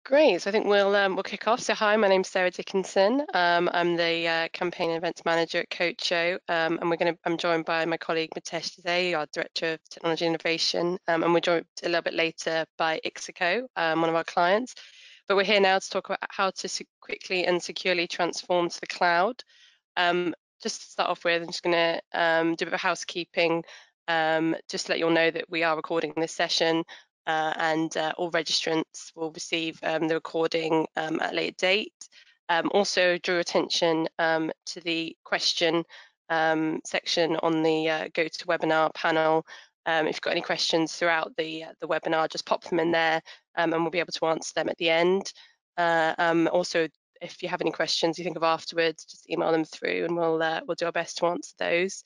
Great. So I think we'll kick off. So hi, my name's Sarah Dickinson. I'm the campaign and events manager at Coacho, and I'm joined by my colleague Mitesh today, our director of technology innovation, and we're joined a little bit later by IXICO, one of our clients. But we're here now to talk about how to quickly and securely transform to the cloud. Um, just to start off with, I'm just going to do a bit of housekeeping, just to let you all know that we are recording this session. And all registrants will receive the recording at a later date. Also, draw attention to the question section on the GoToWebinar panel. If you've got any questions throughout the webinar, just pop them in there, and we'll be able to answer them at the end. Also, if you have any questions you think of afterwards, just email them through, and we'll do our best to answer those.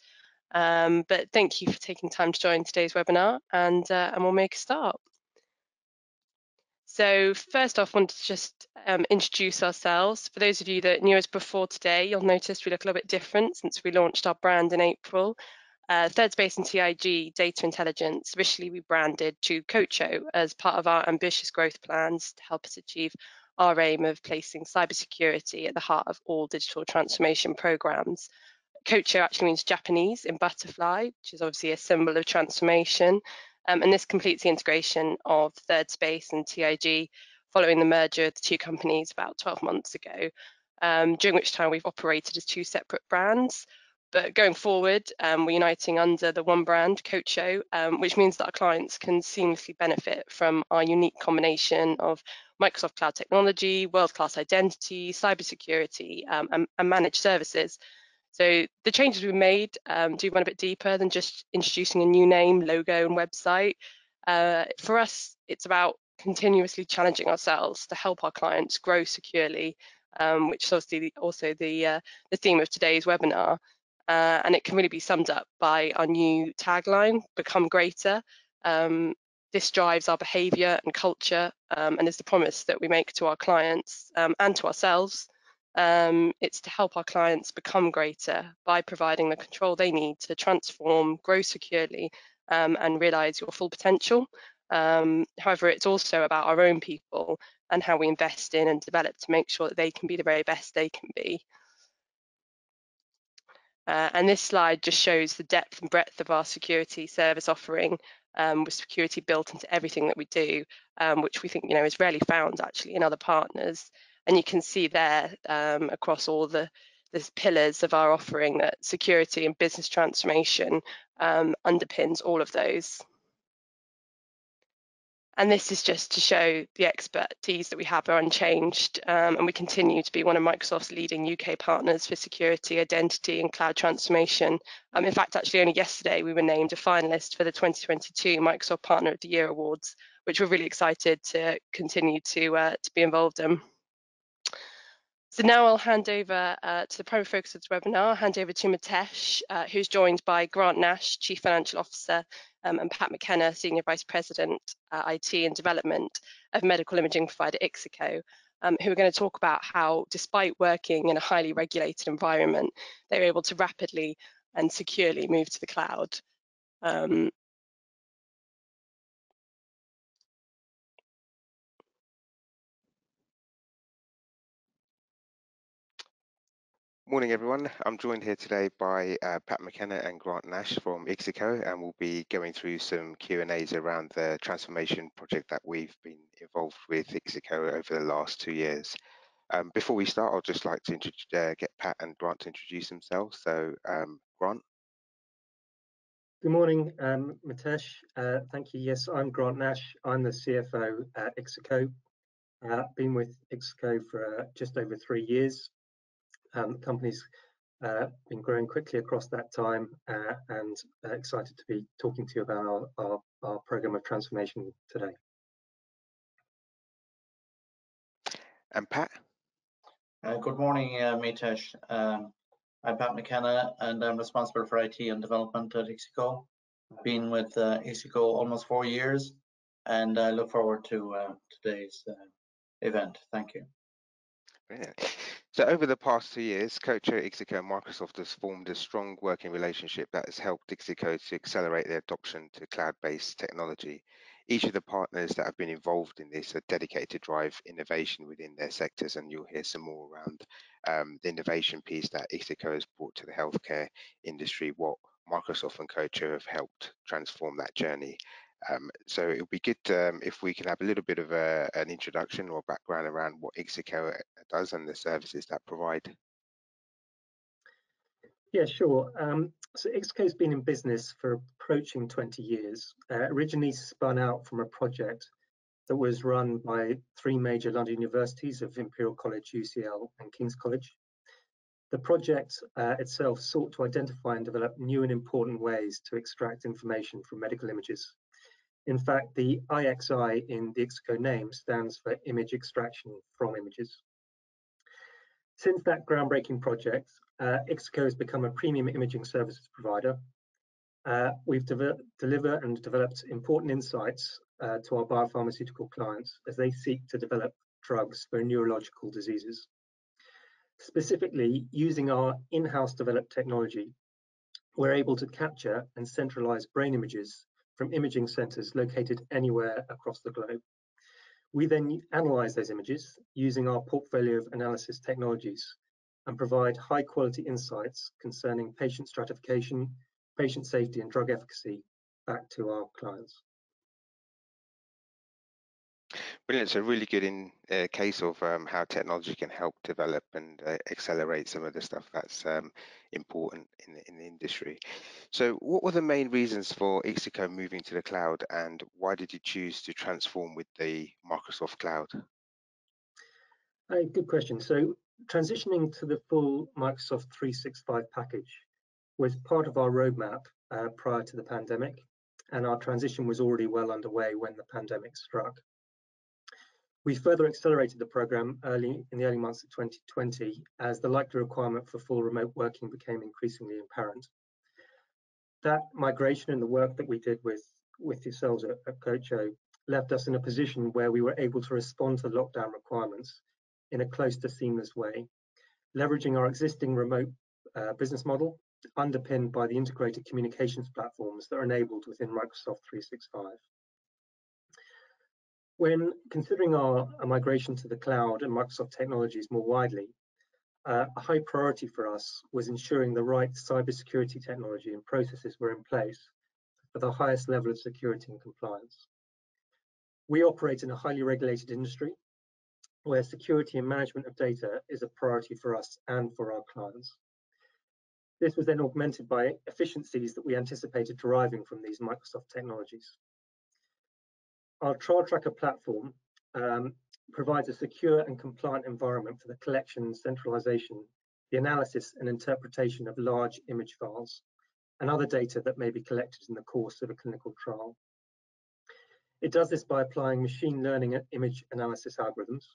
But thank you for taking time to join today's webinar, and we'll make a start. So first off, I wanted to just introduce ourselves. For those of you that knew us before today, you'll notice we look a little bit different since we launched our brand in April. Third Space and TIG Data Intelligence officially rebranded to Coacho as part of our ambitious growth plans to help us achieve our aim of placing cybersecurity at the heart of all digital transformation programs. Coacho actually means Japanese in butterfly, which is obviously a symbol of transformation. And this completes the integration of Third Space and TIG following the merger of the two companies about 12 months ago, during which time we've operated as two separate brands. But going forward, we're uniting under the one brand, Coacho, which means that our clients can seamlessly benefit from our unique combination of Microsoft Cloud technology, world-class identity, cybersecurity, and managed services. So the changes we made do run a bit deeper than just introducing a new name, logo, and website. For us, it's about continuously challenging ourselves to help our clients grow securely, which is obviously also the theme of today's webinar. And it can really be summed up by our new tagline, Become Greater. This drives our behaviour and culture, and is the promise that we make to our clients and to ourselves. It's to help our clients become greater by providing the control they need to transform, grow securely, and realise your full potential. However, it's also about our own people and how we invest in and develop to make sure that they can be the very best they can be. And this slide just shows the depth and breadth of our security service offering, with security built into everything that we do, which we think is rarely found actually in other partners. And you can see there across all the pillars of our offering that security and business transformation underpins all of those. And this is just to show the expertise that we have are unchanged, and we continue to be one of Microsoft's leading UK partners for security, identity, and cloud transformation. In fact, actually only yesterday we were named a finalist for the 2022 Microsoft Partner of the Year Awards, which we're really excited to continue to be involved in. So now I'll hand over to the primary focus of this webinar. I'll hand over to Mitesh, who's joined by Grant Nash, Chief Financial Officer, and Pat McKenna, Senior Vice President, IT and Development of medical imaging provider IXICO, who are going to talk about how, despite working in a highly regulated environment, they're able to rapidly and securely move to the cloud. Morning everyone, I'm joined here today by Pat McKenna and Grant Nash from IXICO, and we'll be going through some Q&As around the transformation project that we've been involved with IXICO over the last 2 years. Before we start, I'd just like to get Pat and Grant to introduce themselves. So Grant. Good morning, Mitesh. Thank you. Yes, I'm Grant Nash. I'm the CFO at IXICO. Been with IXICO for just over 3 years. The company's been growing quickly across that time, and excited to be talking to you about our program of transformation today. And Pat? Good morning, Mitesh. I'm Pat McKenna, and I'm responsible for IT and development at IXICO. I've been with IXICO almost 4 years, and I look forward to today's event. Thank you. Brilliant. So over the past 2 years, Coacho, IXICO and Microsoft has formed a strong working relationship that has helped IXICO to accelerate their adoption to cloud-based technology. each of the partners that have been involved in this are dedicated to drive innovation within their sectors, and you'll hear some more around the innovation piece that IXICO has brought to the healthcare industry, what Microsoft and Coach have helped transform that journey. So it would be good if we can have a little bit of an introduction or background around what IXICO does and the services that provide. Yeah, sure. So IXICO's been in business for approaching 20 years. Originally spun out from a project that was run by three major London universities of Imperial College, UCL and King's College. The project itself sought to identify and develop new and important ways to extract information from medical images. In fact, the IXI in the IXICO name stands for image extraction from images. Since that groundbreaking project, IXICO has become a premium imaging services provider. We've delivered and developed important insights to our biopharmaceutical clients as they seek to develop drugs for neurological diseases. Specifically, using our in-house developed technology, we're able to capture and centralize brain images from imaging centers located anywhere across the globe. We then analyze those images using our portfolio of analysis technologies and provide high quality insights concerning patient stratification, patient safety and drug efficacy back to our clients. Brilliant. So really good in case of how technology can help develop and accelerate some of the stuff that's important in the industry. So what were the main reasons for IXICO moving to the cloud, and why did you choose to transform with the Microsoft Cloud? Good question. So transitioning to the full Microsoft 365 package was part of our roadmap prior to the pandemic, and our transition was already well underway when the pandemic struck. We further accelerated the program in the early months of 2020 as the likely requirement for full remote working became increasingly apparent. That migration and the work that we did with yourselves at Cocho left us in a position where we were able to respond to lockdown requirements in a close to seamless way, leveraging our existing remote business model, underpinned by the integrated communications platforms that are enabled within Microsoft 365. When considering our migration to the cloud and Microsoft technologies more widely, a high priority for us was ensuring the right cybersecurity technology and processes were in place for the highest level of security and compliance. We operate in a highly regulated industry where security and management of data is a priority for us and for our clients. This was then augmented by efficiencies that we anticipated deriving from these Microsoft technologies. Our trial tracker platform provides a secure and compliant environment for the collection, centralization, the analysis and interpretation of large image files and other data that may be collected in the course of a clinical trial. It does this by applying machine learning image analysis algorithms.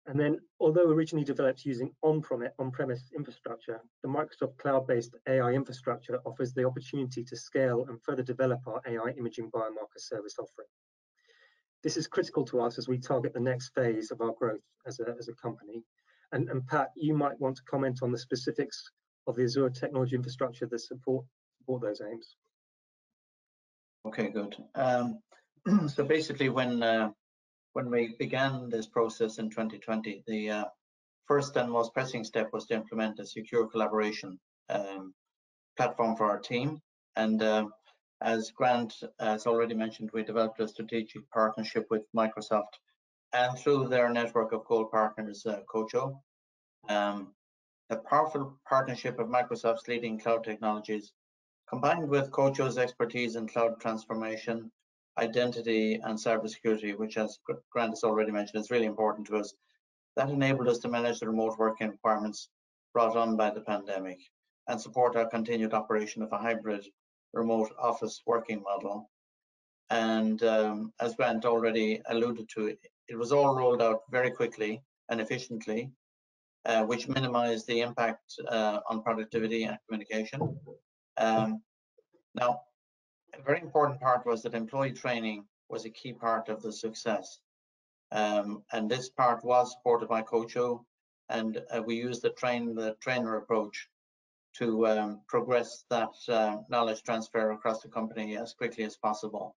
And then, although originally developed using on-premise infrastructure, the Microsoft cloud-based AI infrastructure offers the opportunity to scale and further develop our AI imaging biomarker service offering. This is critical to us as we target the next phase of our growth as a company. And Pat, you might want to comment on the specifics of the Azure technology infrastructure that support those aims. Okay, good. So basically, when we began this process in 2020, the first and most pressing step was to implement a secure collaboration platform for our team. And as Grant has already mentioned, we developed a strategic partnership with Microsoft and through their network of gold partners, Cocho. A powerful partnership of Microsoft's leading cloud technologies, combined with Cocho's expertise in cloud transformation, identity, and cybersecurity, which, as Grant has already mentioned, is really important to us, that enabled us to manage the remote working requirements brought on by the pandemic and support our continued operation of a hybrid remote office working model. And as Grant already alluded to, it was all rolled out very quickly and efficiently, which minimized the impact on productivity and communication. Now, a very important part was that employee training was a key part of the success. And this part was supported by Cocho, and we used the trainer approach to progress that knowledge transfer across the company as quickly as possible.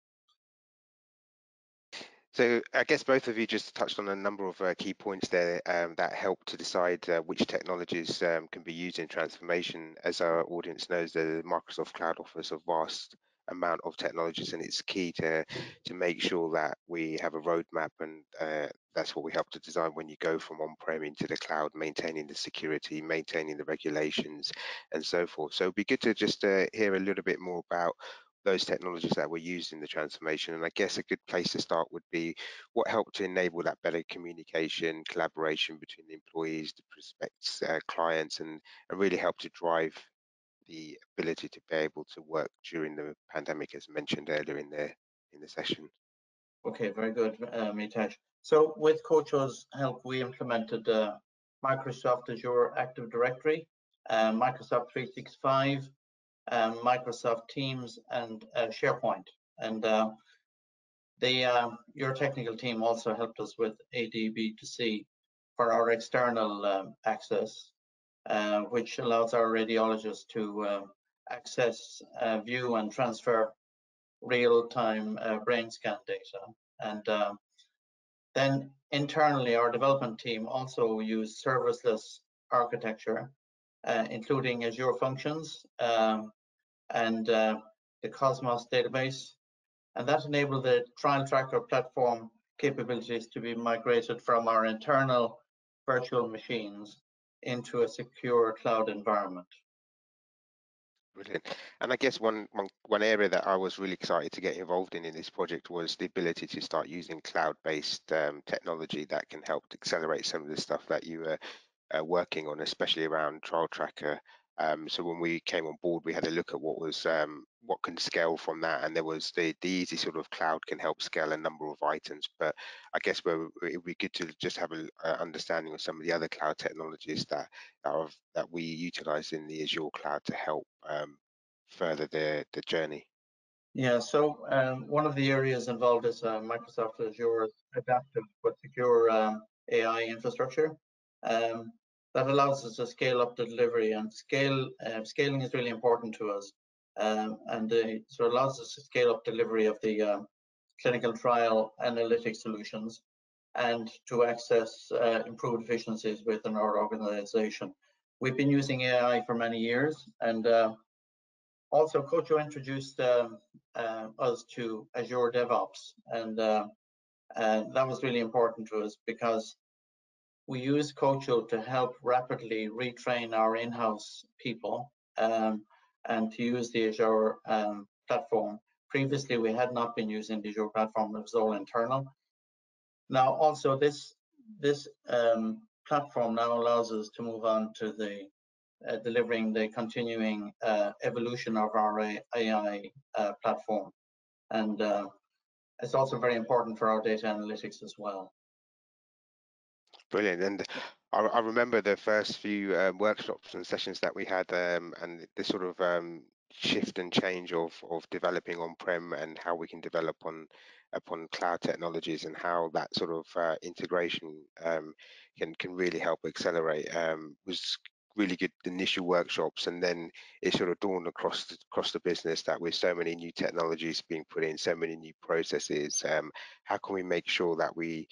So I guess both of you just touched on a number of key points there that help to decide which technologies can be used in transformation. As our audience knows, the Microsoft Cloud offers a vast amount of technologies, and it's key to make sure that we have a roadmap, and that's what we help to design when you go from on-prem into the cloud, maintaining the security, maintaining the regulations, and so forth. So it'd be good to just hear a little bit more about those technologies that were used in the transformation. And I guess a good place to start would be what helped to enable that better communication, collaboration between the employees, the prospects, clients, and really help to drive the ability to be able to work during the pandemic, as mentioned earlier in the session. Okay, very good, Mitesh. So with Cocho's help, we implemented Microsoft Azure Active Directory, Microsoft 365, Microsoft Teams, and SharePoint. And your technical team also helped us with ADB2C for our external access, which allows our radiologists to access, view, and transfer real-time brain scan data. And then internally, our development team also used serviceless architecture, including Azure Functions and the Cosmos database. And that enabled the trial tracker platform capabilities to be migrated from our internal virtual machines into a secure cloud environment. Brilliant. And I guess one area that I was really excited to get involved in this project was the ability to start using cloud-based technology that can help to accelerate some of the stuff that you were working on, especially around trial tracker. So when we came on board, we had a look at what can scale from that, and there was the easy sort of cloud can help scale a number of items. But I guess it would be good to just have an understanding of some of the other cloud technologies that we utilize in the Azure cloud to help further the journey. Yeah, so one of the areas involved is Microsoft Azure adaptive but secure AI infrastructure. That allows us to scale up the delivery, and scaling is really important to us. So it allows us to scale up delivery of the clinical trial analytics solutions and to access improved efficiencies within our organization. We've been using AI for many years, and also Cocho introduced us to Azure DevOps, and that was really important to us because we use Cocho to help rapidly retrain our in-house people and to use the Azure platform. Previously, we had not been using the Azure platform; it was all internal. Now, also this platform now allows us to move on to the delivering the continuing evolution of our AI platform, and it's also very important for our data analytics as well. Brilliant. And I remember the first few workshops and sessions that we had, and the sort of shift and change of developing on-prem and how we can develop upon cloud technologies, and how that sort of integration can really help accelerate was really good initial workshops. And then it sort of dawned across the business that with so many new technologies being put in, so many new processes, how can we make sure that we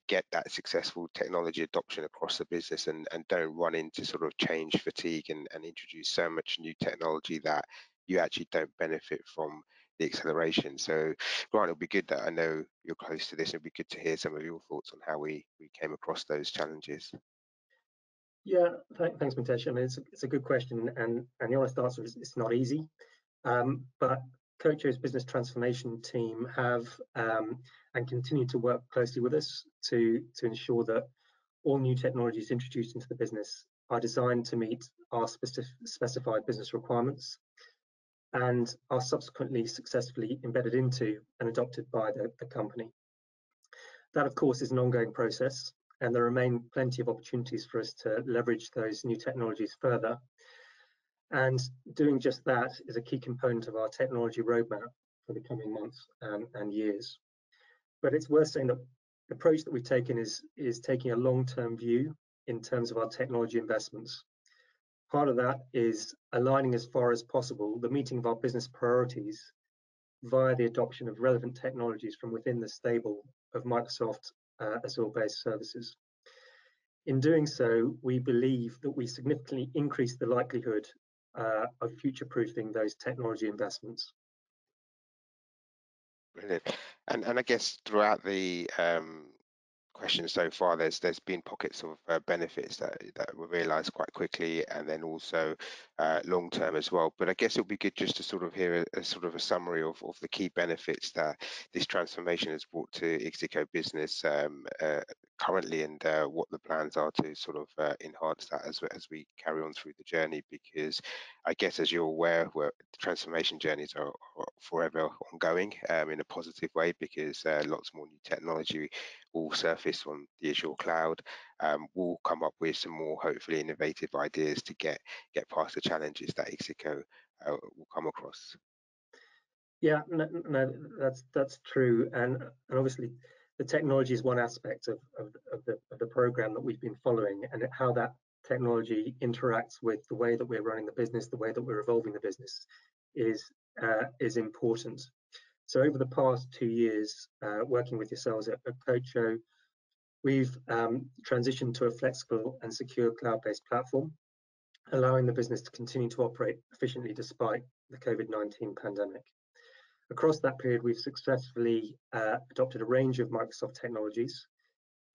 get that successful technology adoption across the business, and don't run into sort of change fatigue and introduce so much new technology that you actually don't benefit from the acceleration. So Grant, it'll be good that I know you're close to this. It'll be good to hear some of your thoughts on how we came across those challenges. Yeah, thanks, Mitesh. I mean, it's a good question, and the honest answer is it's not easy. But Cocho's business transformation team have and continue to work closely with us to ensure that all new technologies introduced into the business are designed to meet our specified business requirements and are subsequently successfully embedded into and adopted by the company. That, of course, is an ongoing process, and there remain plenty of opportunities for us to leverage those new technologies further. And doing just that is a key component of our technology roadmap for the coming months and years. But it's worth saying that the approach that we've taken is taking a long-term view in terms of our technology investments. Part of that is aligning as far as possible the meeting of our business priorities via the adoption of relevant technologies from within the stable of Microsoft Azure-based services. In doing so, we believe that we significantly increase the likelihood of future-proofing those technology investments. Brilliant. And I guess throughout the questions so far, there's been pockets of benefits that were realised quite quickly, and then also long term as well. But I guess it would be good just to sort of hear a sort of a summary of the key benefits that this transformation has brought to IXICO business currently, and what the plans are to sort of enhance that as we carry on through the journey. Because I guess, as you're aware, the transformation journeys are forever ongoing in a positive way, because lots more new technology will surface on the Azure cloud. We'll come up with some more hopefully innovative ideas to get past the challenges that IXICO will come across. Yeah, no, that's true, and obviously the technology is one aspect of the program that we've been following, and how that technology interacts with the way that we're running the business, the way that we're evolving the business, is important. So over the past 2 years, working with yourselves at Cocho, we've transitioned to a flexible and secure cloud-based platform, allowing the business to continue to operate efficiently despite the COVID-19 pandemic. Across that period, we've successfully adopted a range of Microsoft technologies,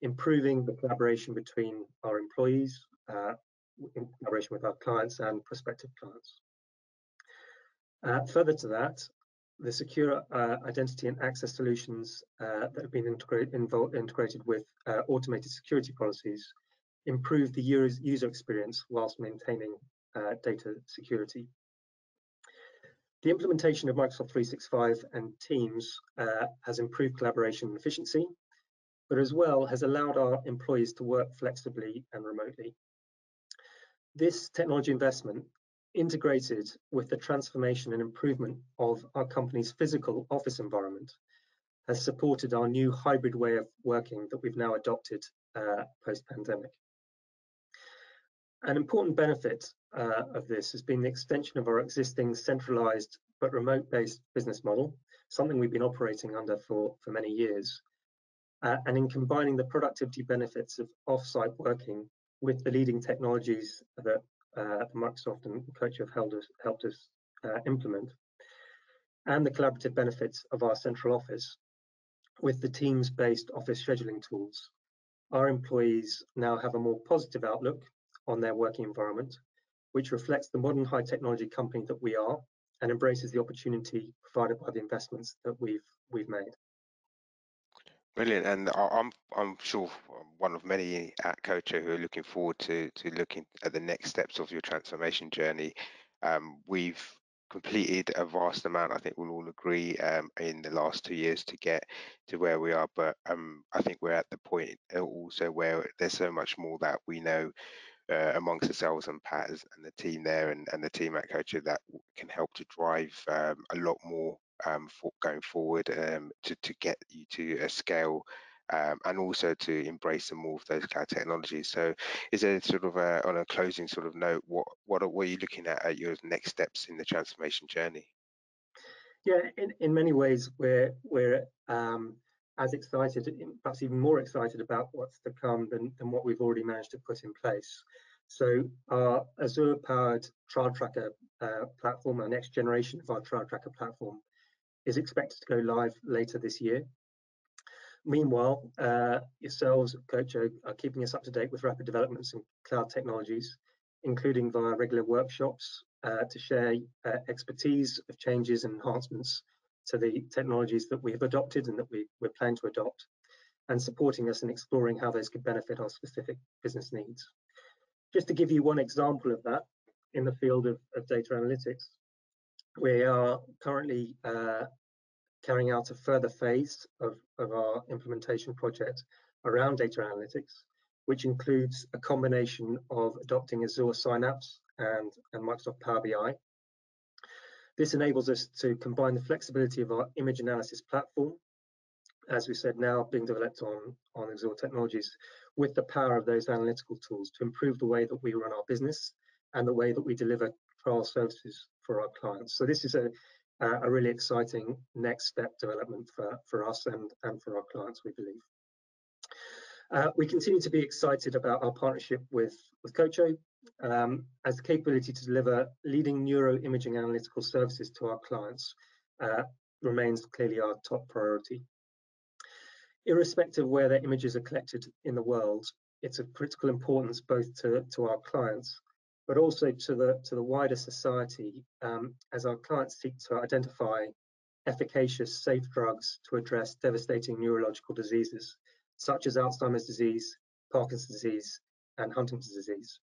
improving the collaboration between our employees, in collaboration with our clients and prospective clients. Further to that, the secure identity and access solutions that have been integrated with automated security policies improve the user experience whilst maintaining data security. The implementation of Microsoft 365 and Teams has improved collaboration and efficiency, but as well has allowed our employees to work flexibly and remotely. This technology investment, integrated with the transformation and improvement of our company's physical office environment, has supported our new hybrid way of working that we've now adopted post-pandemic. An important benefit of this has been the extension of our existing centralized but remote-based business model, something we've been operating under for many years. And in combining the productivity benefits of off-site working with the leading technologies that Microsoft and Cocho have helped us implement, and the collaborative benefits of our central office with the Teams-based office scheduling tools, our employees now have a more positive outlook on their working environment, which reflects the modern high technology company that we are, and embraces the opportunity provided by the investments that we've made. Brilliant, and I'm sure one of many at Cocho who are looking forward to looking at the next steps of your transformation journey. We've completed a vast amount, I think we'll all agree, in the last 2 years to get to where we are, but I think we're at the point also where there's so much more that we know amongst ourselves and Pat and the team there, and the team at Cocho, that can help to drive a lot more going forward, to get you to a scale, and also to embrace some more of those cloud technologies. So is there sort of on a closing sort of note, what are you looking at your next steps in the transformation journey? Yeah, in many ways we're as excited, perhaps even more excited about what's to come than what we've already managed to put in place. So our Azure-powered trial tracker platform, our next generation of our trial tracker platform, is expected to go live later this year. Meanwhile, yourselves at Cocho are keeping us up to date with rapid developments in cloud technologies, including via regular workshops to share expertise of changes and enhancements to the technologies that we have adopted and that we're planning to adopt, and supporting us in exploring how those could benefit our specific business needs. Just to give you one example of that, in the field of data analytics, we are currently carrying out a further phase of our implementation project around data analytics, which includes a combination of adopting Azure Synapse and Microsoft Power BI. This enables us to combine the flexibility of our image analysis platform, as we said, now being developed on Azure technologies, with the power of those analytical tools to improve the way that we run our business and the way that we deliver trial services for our clients. So this is a really exciting next step development for us and for our clients, we believe. We continue to be excited about our partnership with Cocho, as the capability to deliver leading neuroimaging analytical services to our clients remains clearly our top priority. Irrespective of where their images are collected in the world, it's of critical importance both to our clients, but also to the wider society, as our clients seek to identify efficacious, safe drugs to address devastating neurological diseases, such as Alzheimer's disease, Parkinson's disease, and Huntington's disease.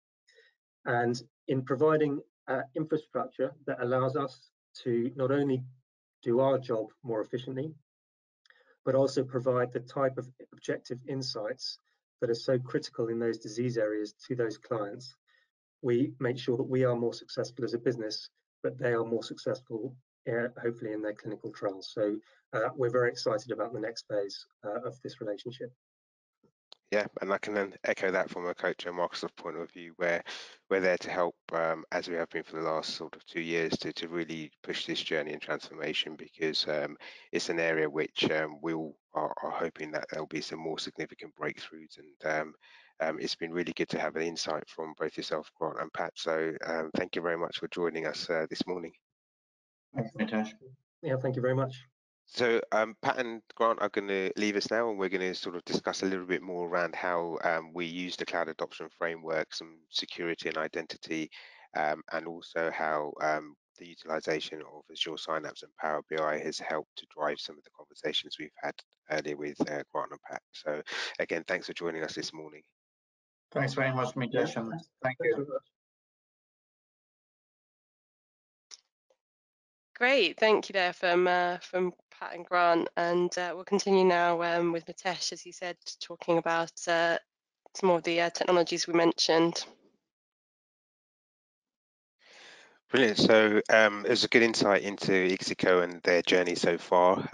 And in providing infrastructure that allows us to not only do our job more efficiently, but also provide the type of objective insights that are so critical in those disease areas to those clients, we make sure that we are more successful as a business, but they are more successful, hopefully, in their clinical trials. So we're very excited about the next phase of this relationship. Yeah, and I can then echo that from a Coach and Microsoft point of view, where we're there to help, as we have been for the last sort of 2 years, to really push this journey and transformation, because it's an area which we all are hoping that there'll be some more significant breakthroughs. And it's been really good to have an insight from both yourself, Grant, and Pat. So thank you very much for joining us this morning. Thanks, Mitesh. Yeah, thank you very much. So Pat and Grant are going to leave us now, and we're going to sort of discuss a little bit more around how we use the cloud adoption framework, some security and identity, and also how the utilization of Azure Synapse and Power BI has helped to drive some of the conversations we've had earlier with Grant and Pat. So again, thanks for joining us this morning. Thanks very much, Mitesh, and thank you. Great, thank you there from Pat and Grant, and we'll continue now with Mitesh, as he said, talking about some more of the technologies we mentioned. Brilliant. So it's a good insight into IXICO and their journey so far.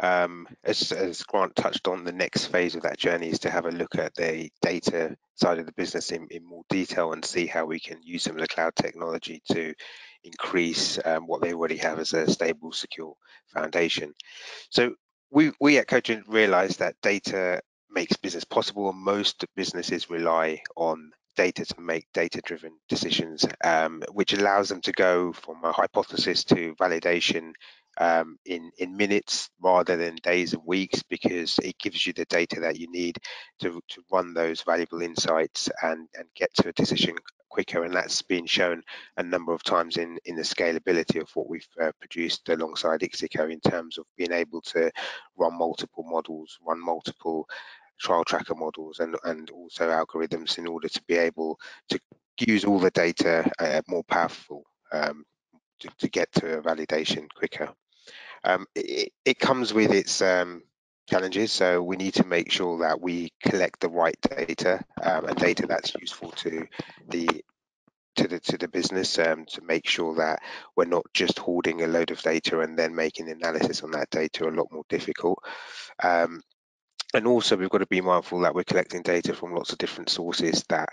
As Grant touched on, the next phase of that journey is to have a look at the data side of the business in more detail and see how we can use some of the cloud technology to increase what they already have as a stable, secure foundation. So we at Cogent realize that data makes business possible, and most businesses rely on data to make data-driven decisions, which allows them to go from a hypothesis to validation in minutes rather than days and weeks, because it gives you the data that you need to run those valuable insights and get to a decision quicker. And that's been shown a number of times in the scalability of what we've produced alongside IXICO, in terms of being able to run multiple models, run multiple trial tracker models, and also algorithms, in order to be able to use all the data more powerful to get to a validation quicker. It comes with its challenges, so we need to make sure that we collect the right data and data that's useful to the business, to make sure that we're not just hoarding a load of data and then making analysis on that data a lot more difficult. And also, we've got to be mindful that we're collecting data from lots of different sources that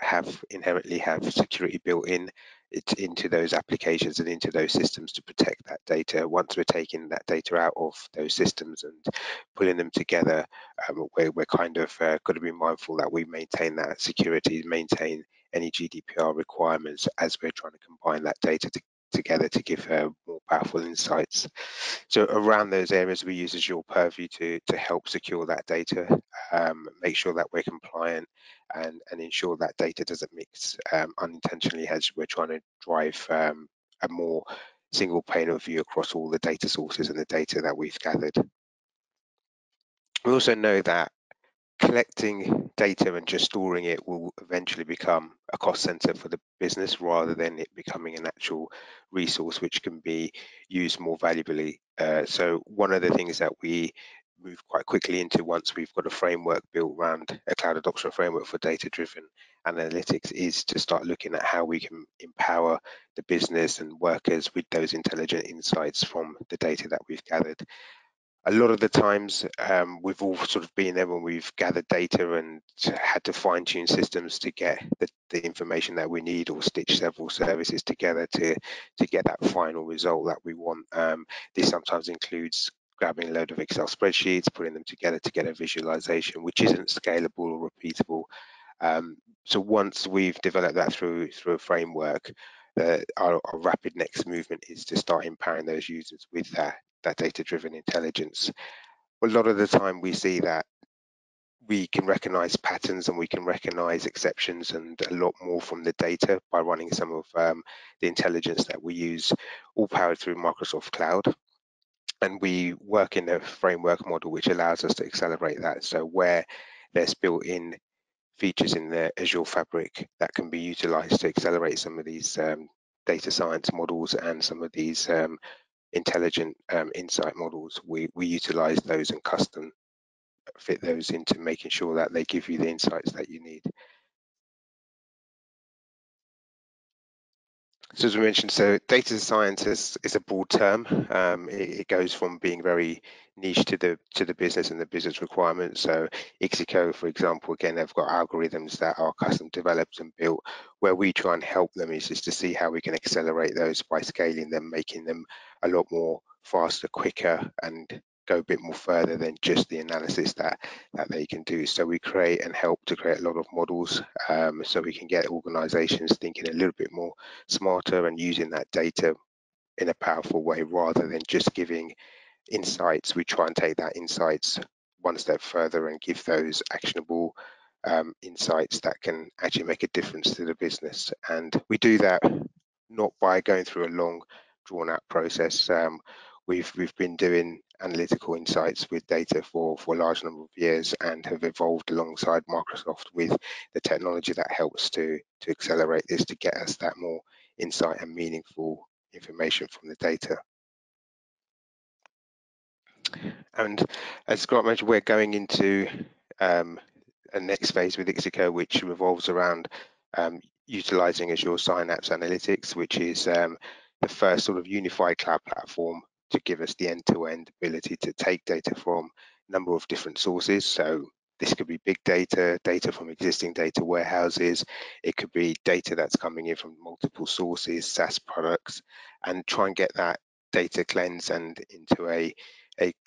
inherently have security built into those applications and into those systems to protect that data. Once we're taking that data out of those systems and putting them together, we're kind of got to be mindful that we maintain that security, maintain any GDPR requirements as we're trying to combine that data together to give more powerful insights. So around those areas, we use Azure Purview to help secure that data, make sure that we're compliant, and ensure that data doesn't mix unintentionally, as we're trying to drive a more single pane of view across all the data sources and the data that we've gathered. We also know that collecting data and just storing it will eventually become a cost center for the business, rather than it becoming an actual resource which can be used more valuably. So one of the things that we move quite quickly into, once we've got a framework built around a cloud adoption framework for data-driven analytics, is to start looking at how we can empower the business and workers with those intelligent insights from the data that we've gathered. A lot of the times we've all sort of been there when we've gathered data and had to fine tune systems to get the information that we need, or stitch several services together to get that final result that we want. This sometimes includes grabbing a load of Excel spreadsheets, putting them together to get a visualization which isn't scalable or repeatable. So once we've developed that through a framework, our rapid next movement is to start empowering those users with that data-driven intelligence. A lot of the time we see that we can recognize patterns and we can recognize exceptions and a lot more from the data by running some of the intelligence that we use, all powered through Microsoft Cloud. And we work in a framework model which allows us to accelerate that. So where there's built-in features in the Azure Fabric that can be utilized to accelerate some of these data science models and some of these intelligent insight models, we utilize those and custom fit those into making sure that they give you the insights that you need. So as we mentioned, so data science is a broad term. It goes from being very niche to the business and the business requirements. So IXICO, for example, again, they've got algorithms that are custom developed and built. Where we try and help them is just to see how we can accelerate those by scaling them, making them a lot more faster, quicker, and go a bit more further than just the analysis that they can do. So we create and help to create a lot of models so we can get organizations thinking a little bit more smarter and using that data in a powerful way rather than just giving insights. We try and take that insights one step further and give those actionable insights that can actually make a difference to the business. And we do that not by going through a long drawn out process. We've been doing analytical insights with data for a large number of years and have evolved alongside Microsoft with the technology that helps to accelerate this, to get us that more insight and meaningful information from the data. And as Scott mentioned, we're going into a next phase with IXICO, which revolves around utilizing Azure Synapse Analytics, which is the first sort of unified cloud platform to give us the end-to-end ability to take data from a number of different sources. So this could be big data, data from existing data warehouses. It could be data that's coming in from multiple sources, SaaS products, and try and get that data cleansed and into a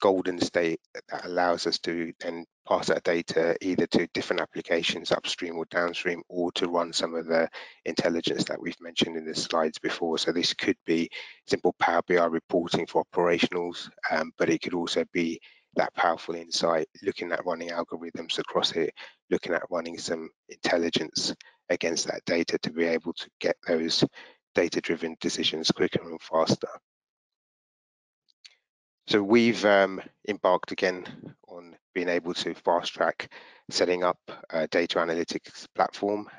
golden state that allows us to then pass that data either to different applications upstream or downstream, or to run some of the intelligence that we've mentioned in the slides before. So this could be simple Power BI reporting for operationals, but it could also be that powerful insight, looking at running algorithms across it, looking at running some intelligence against that data to be able to get those data-driven decisions quicker and faster. So we've embarked again on being able to fast track setting up a data analytics platform.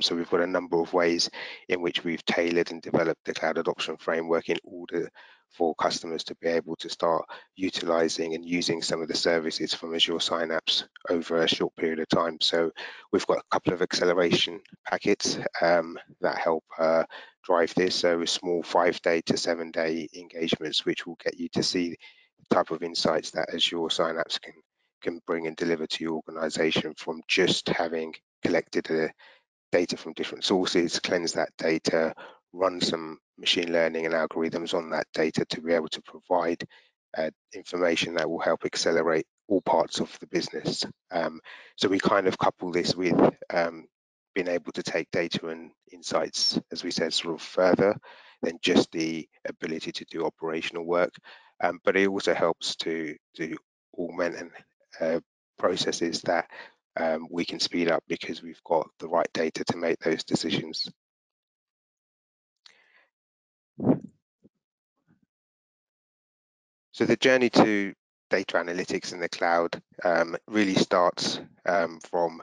So we've got a number of ways in which we've tailored and developed the cloud adoption framework in order for customers to be able to start utilizing and using some of the services from Azure Synapse over a short period of time. So we've got a couple of acceleration packets that help drive this. So small 5-day to 7-day engagements, which will get you to see the type of insights that Azure Synapse can bring and deliver to your organization from just having collected the data from different sources, cleanse that data, run some machine learning and algorithms on that data to be able to provide information that will help accelerate all parts of the business. So we kind of couple this with being able to take data and insights, as we said, sort of further than just the ability to do operational work, but it also helps to augment and processes that we can speed up because we've got the right data to make those decisions. So the journey to data analytics in the cloud really starts from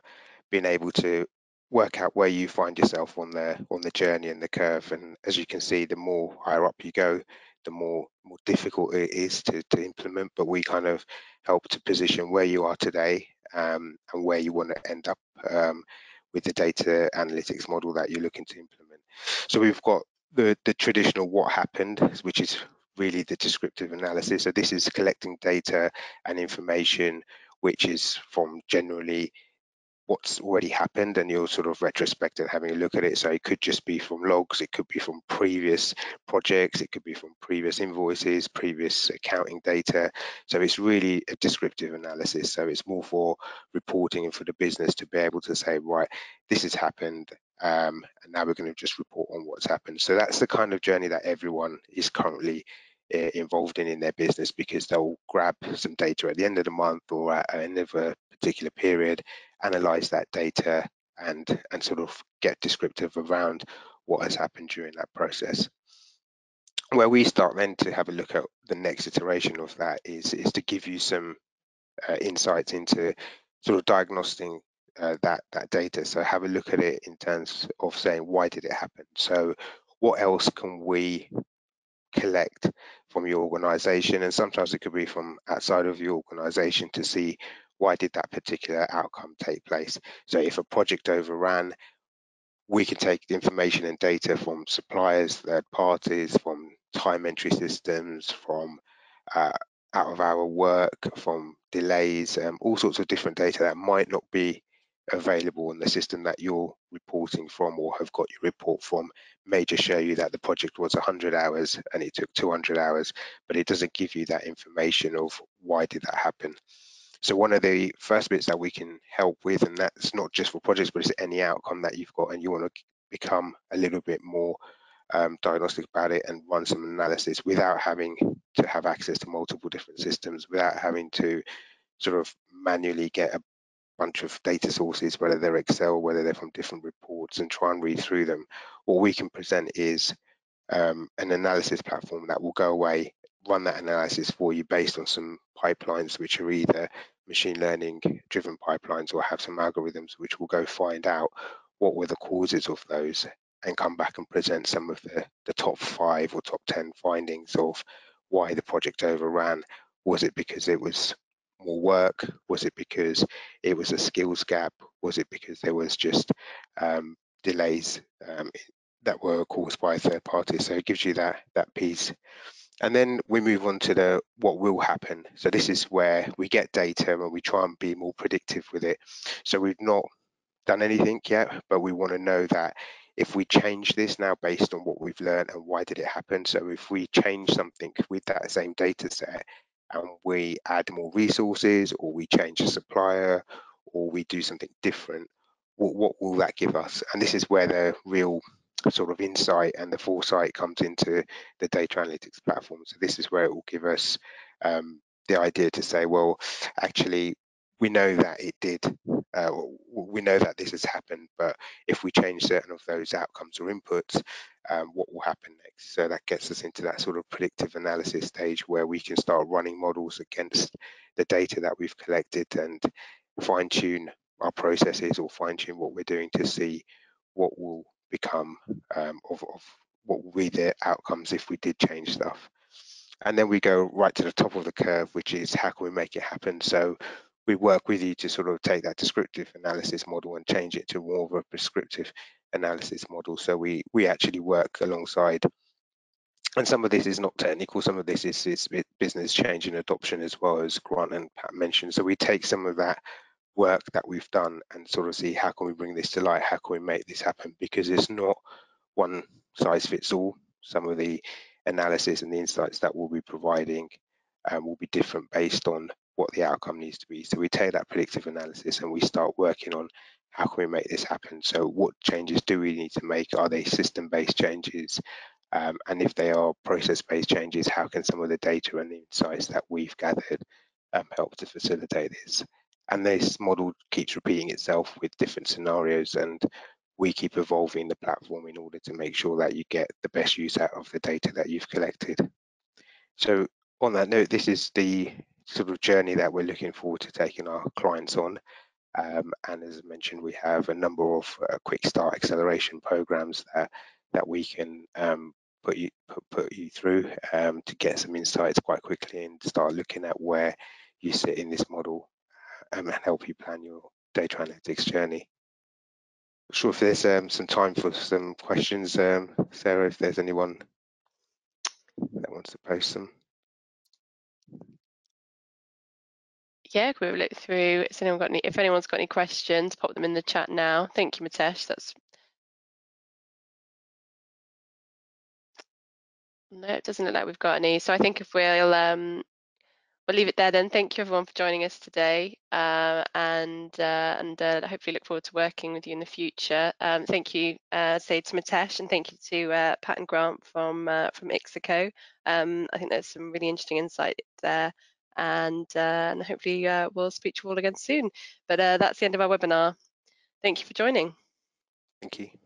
being able to work out where you find yourself on the journey and the curve. And as you can see, the more higher up you go, the more difficult it is to implement. But we kind of help to position where you are today and where you want to end up with the data analytics model that you're looking to implement. So we've got the traditional what happened, which is really the descriptive analysis. So this is collecting data and information which is from generally what's already happened, and you're sort of retrospective having a look at it. So it could just be from logs, it could be from previous projects, it could be from previous invoices, previous accounting data. So it's really a descriptive analysis. So it's more for reporting and for the business to be able to say, right, this has happened, and now we're going to just report on what's happened. So that's the kind of journey that everyone is currently involved in their business, because they'll grab some data at the end of the month or at the end of a particular period, analyze that data, and sort of get descriptive around what has happened during that process. Where we start then to have a look at the next iteration of that is to give you some insights into sort of diagnosing that data. So have a look at it in terms of saying, why did it happen? So what else can we collect from your organization? And sometimes it could be from outside of your organization to see, why did that particular outcome take place? So if a project overran, we can take the information and data from suppliers, third parties, from time entry systems, from out of our work, from delays, all sorts of different data that might not be available in the system that you're reporting from or have got your report from. May just show you that the project was 100 hours and it took 200 hours, but it doesn't give you that information of why did that happen. So one of the first bits that we can help with, and that's not just for projects, but it's any outcome that you've got and you want to become a little bit more diagnostic about it and run some analysis without having to have access to multiple different systems, without having to sort of manually get a bunch of data sources, whether they're Excel, whether they're from different reports, and try and read through them. What we can present is an analysis platform that will go away, run that analysis for you based on some pipelines which are either machine learning driven pipelines or have some algorithms which will go find out what were the causes of those and come back and present some of the top 5 or top 10 findings of why the project overran. Was it because it was more work? Was it because it was a skills gap? Was it because there was just delays that were caused by a third party? So it gives you that piece. And then we move on to the what will happen. So this is where we get data and we try and be more predictive with it. So we've not done anything yet, but we want to know that if we change this now based on what we've learned and why did it happen. So if we change something with that same data set and we add more resources, or we change a supplier, or we do something different, what will that give us? And this is where the real sort of insight and the foresight comes into the data analytics platform. So this is where it will give us the idea to say, well, actually, we know that it did, we know that this has happened, but if we change certain of those outcomes or inputs, what will happen next? So that gets us into that sort of predictive analysis stage where we can start running models against the data that we've collected and fine tune our processes or fine tune what we're doing to see what will become of what will be the outcomes if we did change stuff. And then we go right to the top of the curve, which is how can we make it happen? So we work with you to sort of take that descriptive analysis model and change it to more of a prescriptive analysis model. So we actually work alongside, and some of this is not technical, some of this is business change and adoption, as well, as Grant and Pat mentioned. So we take some of that work that we've done and sort of see, how can we bring this to light? How can we make this happen? Because it's not one size fits all. Some of the analysis and the insights that we'll be providing will be different based on what the outcome needs to be. So we take that predictive analysis and we start working on, how can we make this happen? So what changes do we need to make? Are they system-based changes? And if they are process-based changes, how can some of the data and the insights that we've gathered help to facilitate this? And this model keeps repeating itself with different scenarios, and we keep evolving the platform in order to make sure that you get the best use out of the data that you've collected. So on that note, this is the sort of journey that we're looking forward to taking our clients on. And as I mentioned, we have a number of quick start acceleration programs that we can put you through to get some insights quite quickly and start looking at where you sit in this model and help you plan your data analytics journey. Not sure if there's some time for some questions, Sarah, if there's anyone. that wants to post them. Yeah, we'll look through. If anyone's got any questions, pop them in the chat now. Thank you, Mitesh. No, it doesn't look like we've got any. So I think if we'll leave it there then. Thank you everyone for joining us today, and hopefully look forward to working with you in the future. Thank you, say to Mitesh, and thank you to Pat and Grant from IXICO. I think there's some really interesting insight there, and hopefully we'll speak to you all again soon. But that's the end of our webinar. Thank you for joining. Thank you.